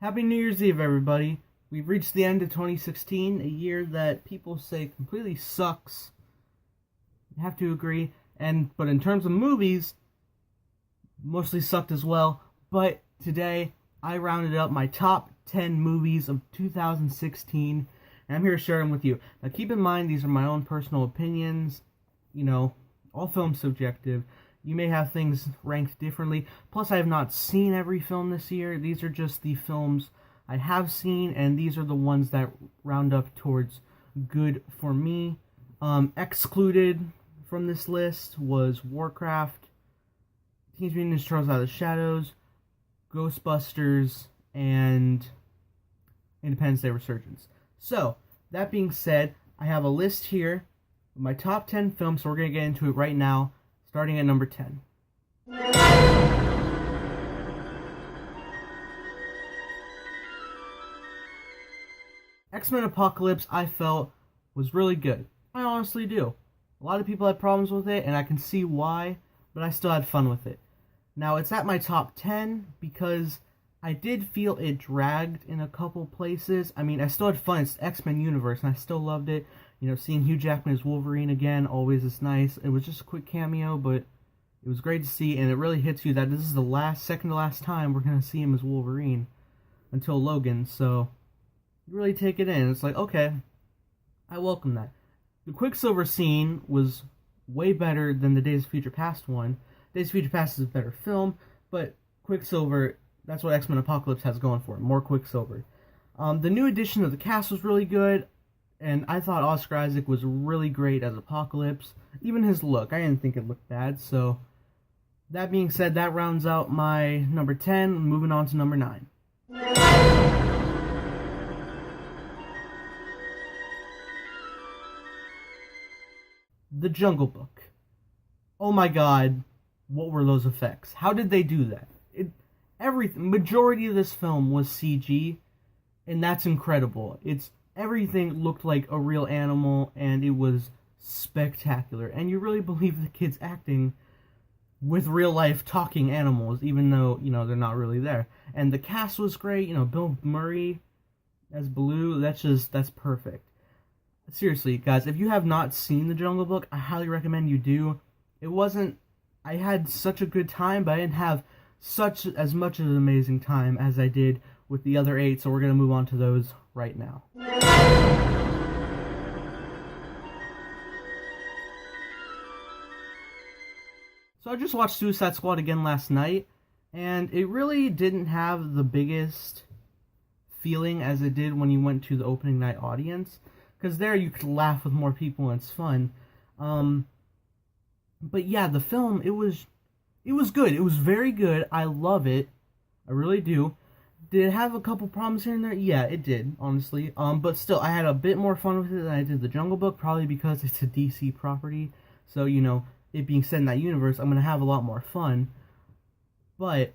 Happy New Year's Eve, everybody. We've reached the end of 2016, a year that people say completely sucks. I have to agree. But in terms of movies, mostly sucked as well. But today, I rounded up my top 10 movies of 2016, and I'm here to share them with you. Now, keep in mind, these are my own personal opinions. All films subjective. You may have things ranked differently. Plus, I have not seen every film this year. These are just the films I have seen, and these are the ones that round up towards good for me. Excluded from this list was Warcraft, Teenage Mutant Ninja Turtles Out of the Shadows, Ghostbusters, and Independence Day Resurgence. So, that being said, I have a list here of my top 10 films, so we're going to get into it right now. Starting at number 10. XMen Apocalypse, I felt, was really good. I honestly do. A lot of people had problems with it, and I can see why, but I still had fun with it. Now, it's at my top 10 because I did feel it dragged in a couple places. I mean, I still had fun. It's the X-Men universe, and I still loved it. Seeing Hugh Jackman as Wolverine again always is nice. It was just a quick cameo, but it was great to see, and it really hits you that this is the second to last time we're going to see him as Wolverine until Logan, so you really take it in. It's like, okay, I welcome that. The Quicksilver scene was way better than the Days of Future Past one. Days of Future Past is a better film, but Quicksilver, that's what X-Men Apocalypse has going for it, more Quicksilver. The new addition of the cast was really good. And I thought Oscar Isaac was really great as Apocalypse. Even his look, I didn't think it looked bad. So, that being said, that rounds out my number 10. Moving on to number 9. The Jungle Book. Oh my god, what were those effects? How did they do that? Majority of this film was CG, and that's incredible. Everything looked like a real animal, and it was spectacular. And you really believe the kid's acting with real-life talking animals, even though, they're not really there. And the cast was great. Bill Murray as Baloo, that's perfect. Seriously, guys, if you have not seen The Jungle Book, I highly recommend you do. I had such a good time, but I didn't have as much of an amazing time as I did with the other 8, so we're going to move on to those right now. So I just watched Suicide Squad again last night, and it really didn't have the biggest feeling as it did when you went to the opening night audience, because there you could laugh with more people and it's fun. But yeah, the film, it was good. It was very good. I love it. I really do. Did it have a couple problems here and there? Yeah, it did, honestly. But still, I had a bit more fun with it than I did The Jungle Book, probably because it's a DC property. So, it being set in that universe, I'm going to have a lot more fun. But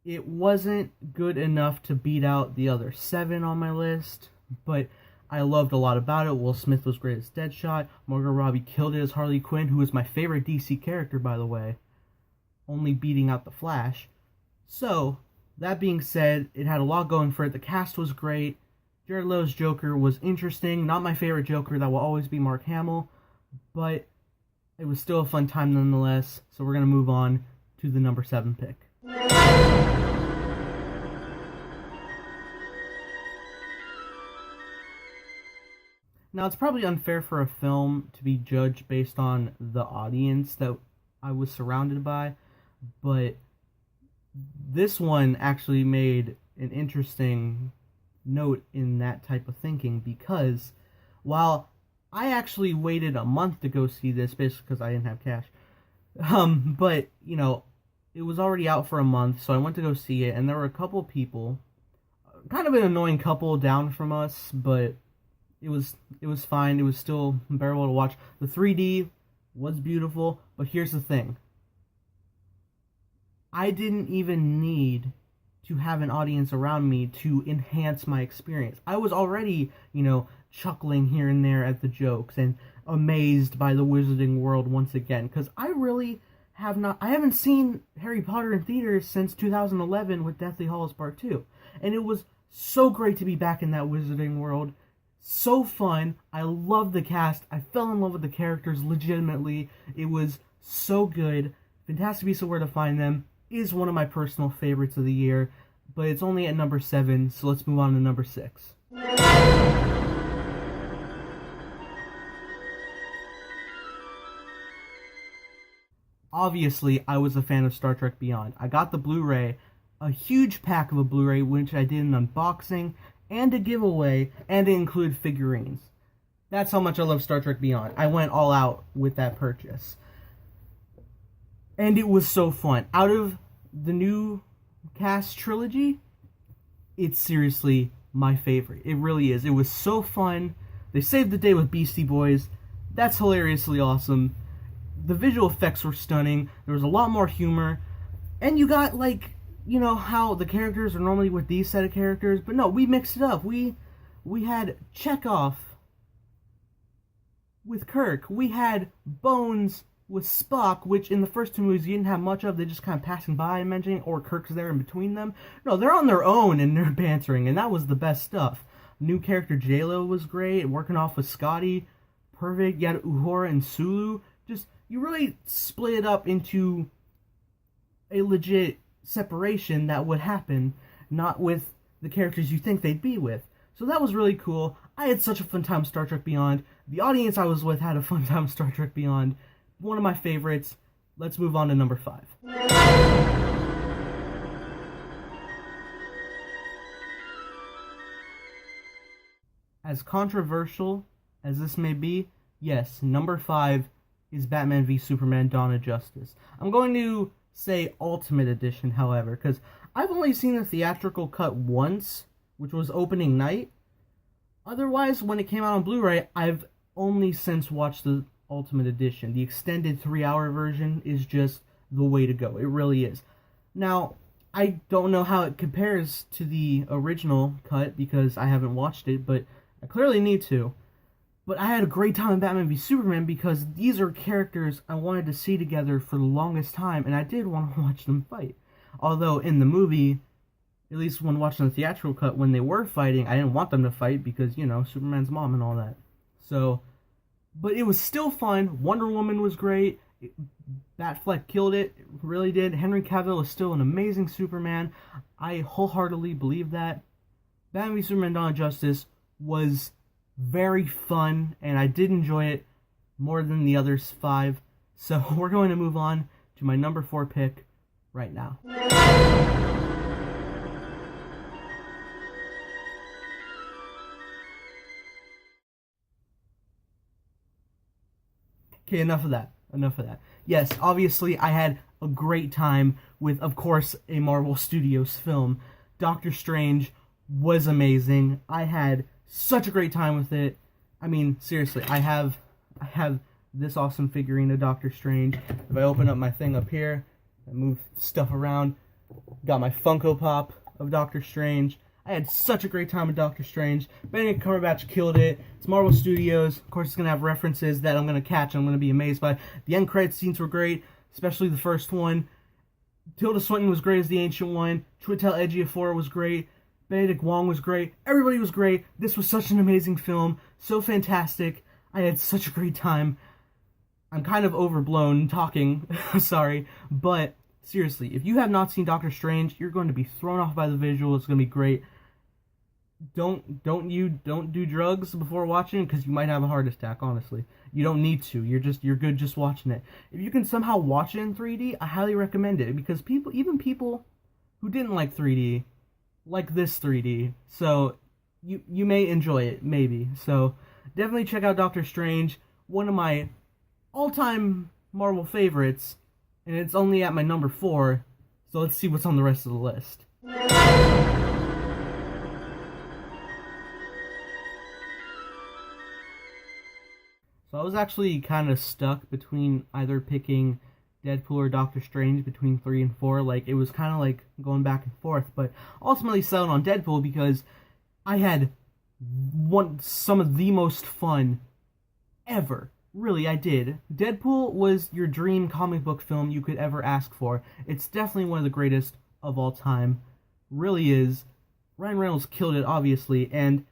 it wasn't good enough to beat out the other 7 on my list. But I loved a lot about it. Will Smith was great as Deadshot. Margot Robbie killed it as Harley Quinn, who is my favorite DC character, by the way. Only beating out the Flash. So, that being said, it had a lot going for it. The cast was great. Jared Leto's Joker was interesting. Not my favorite Joker. That will always be Mark Hamill. But it was still a fun time nonetheless. So we're going to move on to the number 7 pick. Now, it's probably unfair for a film to be judged based on the audience that I was surrounded by. But this one actually made an interesting note in that type of thinking, because while I actually waited a month to go see this, basically because I didn't have cash, but, it was already out for a month, so I went to go see it, and there were a couple people, kind of an annoying couple down from us, but it was fine. It was still bearable to watch. The 3D was beautiful, but here's the thing. I didn't even need to have an audience around me to enhance my experience. I was already, chuckling here and there at the jokes and amazed by the Wizarding World once again, because I really I haven't seen Harry Potter in theaters since 2011 with Deathly Hallows Part 2. And it was so great to be back in that wizarding world. So fun. I love the cast. I fell in love with the characters legitimately. It was so good. Fantastic Beasts and Where to Find Them is one of my personal favorites of the year, but it's only at number 7, so let's move on to number 6. Obviously, I was a fan of Star Trek Beyond. I got the Blu-ray, a huge pack of a Blu-ray, which I did an unboxing and a giveaway, and it included figurines. That's how much I love Star Trek Beyond. I went all out with that purchase. And it was so fun. Out of the new cast trilogy, it's seriously my favorite. It really is. It was so fun. They saved the day with Beastie Boys. That's hilariously awesome. The visual effects were stunning. There was a lot more humor. And you got, like, you know, how the characters are normally with these set of characters. But no, we mixed it up. We had Chekhov with Kirk. We had Bones with Spock, which in the first 2 movies you didn't have much of. They just kind of passing by and mentioning, or Kirk's there in between them. No, they're on their own and they're bantering, and that was the best stuff. New character J-Lo was great, working off with Scotty. Perfect. You had Uhura and Sulu. Just, you really split it up into a legit separation that would happen, not with the characters you think they'd be with. So that was really cool. I had such a fun time with Star Trek Beyond. The audience I was with had a fun time with Star Trek Beyond. One of my favorites. Let's move on to number 5. As controversial as this may be, yes, number 5 is Batman v Superman: Dawn of Justice. I'm going to say Ultimate Edition, however, because I've only seen the theatrical cut once, which was opening night. Otherwise, when it came out on Blu-ray, I've only since watched the Ultimate Edition. The extended 3-hour version is just the way to go. It really is. Now, I don't know how it compares to the original cut because I haven't watched it, but I clearly need to. But I had a great time in Batman v Superman because these are characters I wanted to see together for the longest time, and I did want to watch them fight. Although in the movie, at least when watching the theatrical cut, when they were fighting, I didn't want them to fight because, you know, Superman's mom and all that. So, but it was still fun. Wonder Woman was great. Batfleck killed it. It really did. Henry Cavill is still an amazing Superman. I wholeheartedly believe that. Batman v Superman: Dawn of Justice was very fun, and I did enjoy it more than the other 5. So we're going to move on to my number 4 pick right now. Okay, enough of that. Yes, obviously I had a great time with, of course, a Marvel Studios film. Doctor Strange was amazing. I had such a great time with it. I mean, seriously, I have this awesome figurine of Doctor Strange. If I open up my thing up here, I move stuff around, got my Funko Pop of Doctor Strange. I had such a great time with Doctor Strange. Benedict Cumberbatch killed it. It's Marvel Studios. Of course, it's going to have references that I'm going to catch and I'm going to be amazed by. The end credits scenes were great, especially the first one. Tilda Swinton was great as the Ancient One. Chiwetel Ejiofor was great. Benedict Wong was great. Everybody was great. This was such an amazing film. So fantastic. I had such a great time. I'm kind of overblown talking. Sorry. But seriously, if you have not seen Doctor Strange, you're going to be thrown off by the visual. It's going to be great. Don't do drugs before watching, because you might have a heart attack, honestly. You don't need to. You're good just watching it. If you can somehow watch it in 3D, I highly recommend it, because even people who didn't like 3D like this 3D. So you may enjoy it, maybe. So definitely check out Doctor Strange, one of my all-time Marvel favorites, and it's only at my number 4. So let's see what's on the rest of the list. So I was actually kind of stuck between either picking Deadpool or Doctor Strange between 3 and 4. Like, it was kind of like going back and forth, but ultimately settled on Deadpool because I had some of the most fun ever Really, I did. Deadpool was your dream comic book film you could ever ask for. It's definitely one of the greatest of all time. Really is. Ryan Reynolds killed it, obviously, and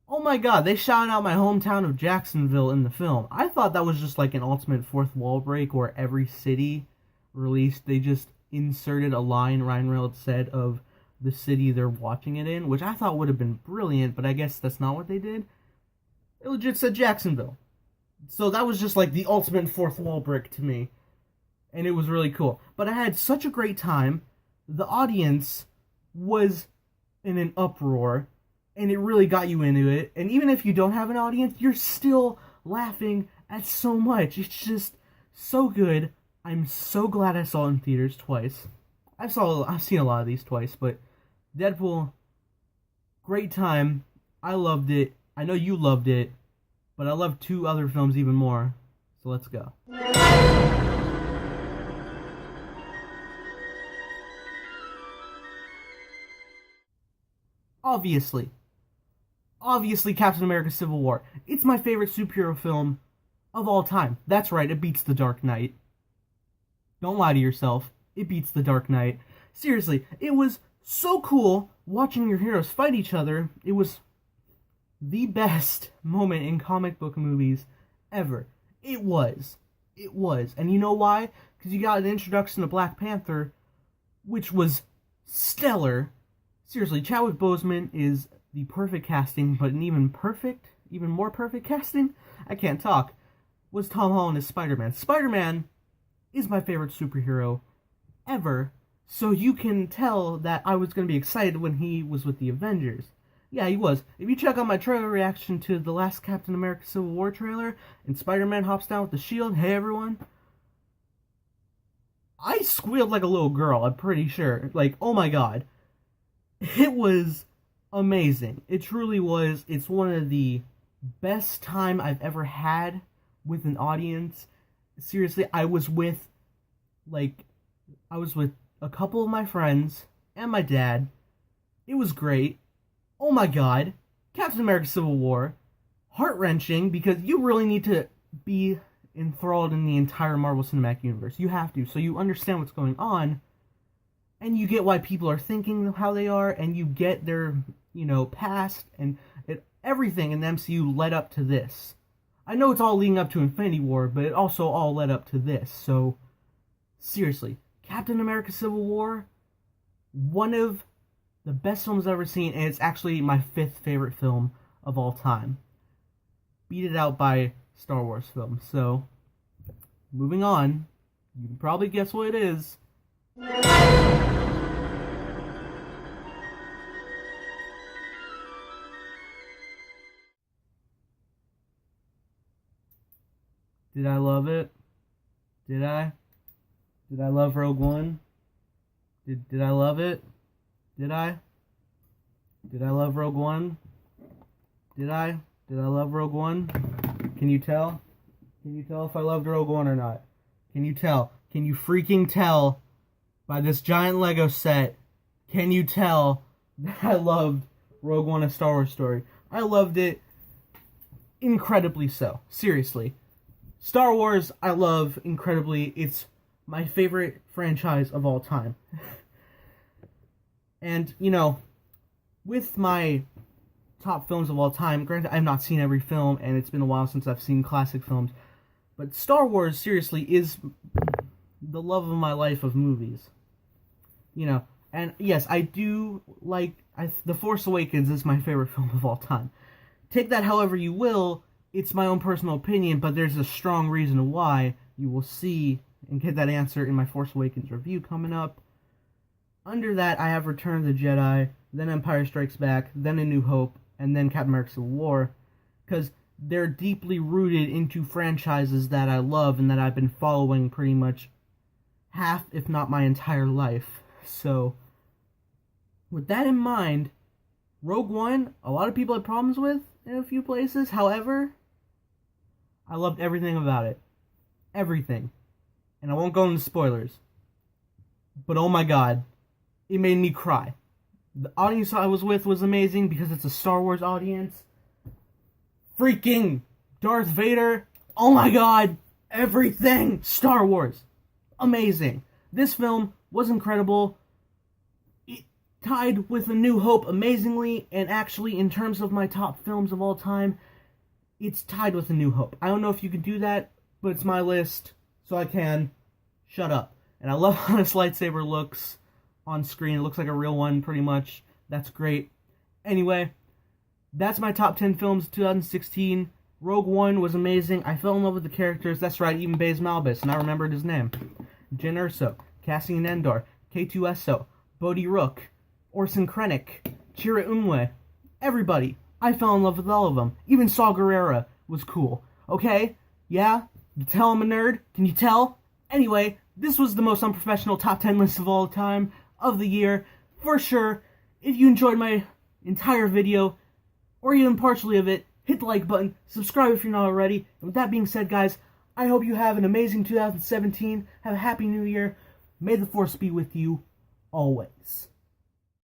oh my god, they shouted out my hometown of Jacksonville in the film. I thought that was just like an ultimate fourth wall break where every city released, they just inserted a line Ryan Reynolds said of the city they're watching it in, which I thought would have been brilliant, but I guess that's not what they did. It legit said Jacksonville. So that was just like the ultimate fourth wall break to me. And it was really cool. But I had such a great time. The audience was in an uproar, and it really got you into it. And even if you don't have an audience, you're still laughing at so much. It's just so good. I'm so glad I saw it in theaters twice. I've seen a lot of these twice, but Deadpool, great time. I loved it. I know you loved it, but I love two other films even more. So let's go. Obviously Captain America Civil War. It's my favorite superhero film of all time. That's right, it beats The Dark Knight. Don't lie to yourself. It beats The Dark Knight. Seriously, it was so cool watching your heroes fight each other. It was the best moment in comic book movies ever. It was. And you know why? Because you got an introduction to Black Panther, which was stellar. Seriously, Chadwick Boseman is the perfect casting, but an even more perfect casting, I can't talk, was Tom Holland as Spider-Man. Spider-Man is my favorite superhero ever, so you can tell that I was going to be excited when he was with the Avengers. Yeah, he was. If you check out my trailer reaction to the last Captain America Civil War trailer, and Spider-Man hops down with the shield, hey everyone, I squealed like a little girl, I'm pretty sure. Like, oh my god. It was amazing. It truly was. It's one of the best time I've ever had with an audience. Seriously, I was with a couple of my friends and my dad. It was great. Oh my god. Captain America Civil War. Heart-wrenching, because you really need to be enthralled in the entire Marvel Cinematic Universe. You have to, so you understand what's going on, and you get why people are thinking how they are, and you get their, past, and everything in the MCU led up to this. I know it's all leading up to Infinity War, but it also all led up to this, so seriously, Captain America Civil War, one of the best films I've ever seen, and it's actually my 5th favorite film of all time. Beat it out by Star Wars films. So, moving on, you can probably guess what it is. Did I love it? Did I? Did I love Rogue One? Did I love it? Did I? Did I love Rogue One? Did I? Did I love Rogue One? Can you tell? Can you tell if I loved Rogue One or not? Can you tell? Can you freaking tell by this giant Lego set? Can you tell that I loved Rogue One, A Star Wars Story? I loved it incredibly so. Seriously. Star Wars, I love incredibly. It's my favorite franchise of all time. And, with my top films of all time, granted, I've not seen every film, and it's been a while since I've seen classic films, but Star Wars, seriously, is the love of my life of movies. And yes, I do like, The Force Awakens is my favorite film of all time. Take that however you will, it's my own personal opinion, but there's a strong reason why. You will see and get that answer in my Force Awakens review coming up. Under that, I have Return of the Jedi, then Empire Strikes Back, then A New Hope, and then Captain America Civil War, because they're deeply rooted into franchises that I love and that I've been following pretty much half, if not my entire life. So, with that in mind, Rogue One, a lot of people had problems with in a few places. However, I loved everything about it. Everything. And I won't go into spoilers. But oh my god, it made me cry. The audience I was with was amazing because it's a Star Wars audience. Freaking Darth Vader. Oh my god, everything! Star Wars. Amazing. This film was incredible. It tied with A New Hope amazingly, and actually, in terms of my top films of all time, it's tied with A New Hope. I don't know if you can do that, but it's my list, so I can. Shut up. And I love how this lightsaber looks on screen. It looks like a real one, pretty much. That's great. Anyway, that's my top 10 films of 2016. Rogue One was amazing. I fell in love with the characters. That's right, even Baze Malbus, and I remembered his name. Jyn Erso, Cassian Andor, K2SO, Bodhi Rook, Orson Krennic, Chira Umwe. Everybody. I fell in love with all of them. Even Saw Gerrera was cool. Okay? Yeah? You tell I'm a nerd? Can you tell? Anyway, this was the most unprofessional top 10 list of all time, of the year, for sure. If you enjoyed my entire video, or even partially of it, hit the like button, subscribe if you're not already. And with that being said, guys, I hope you have an amazing 2017. Have a happy new year. May the Force be with you always.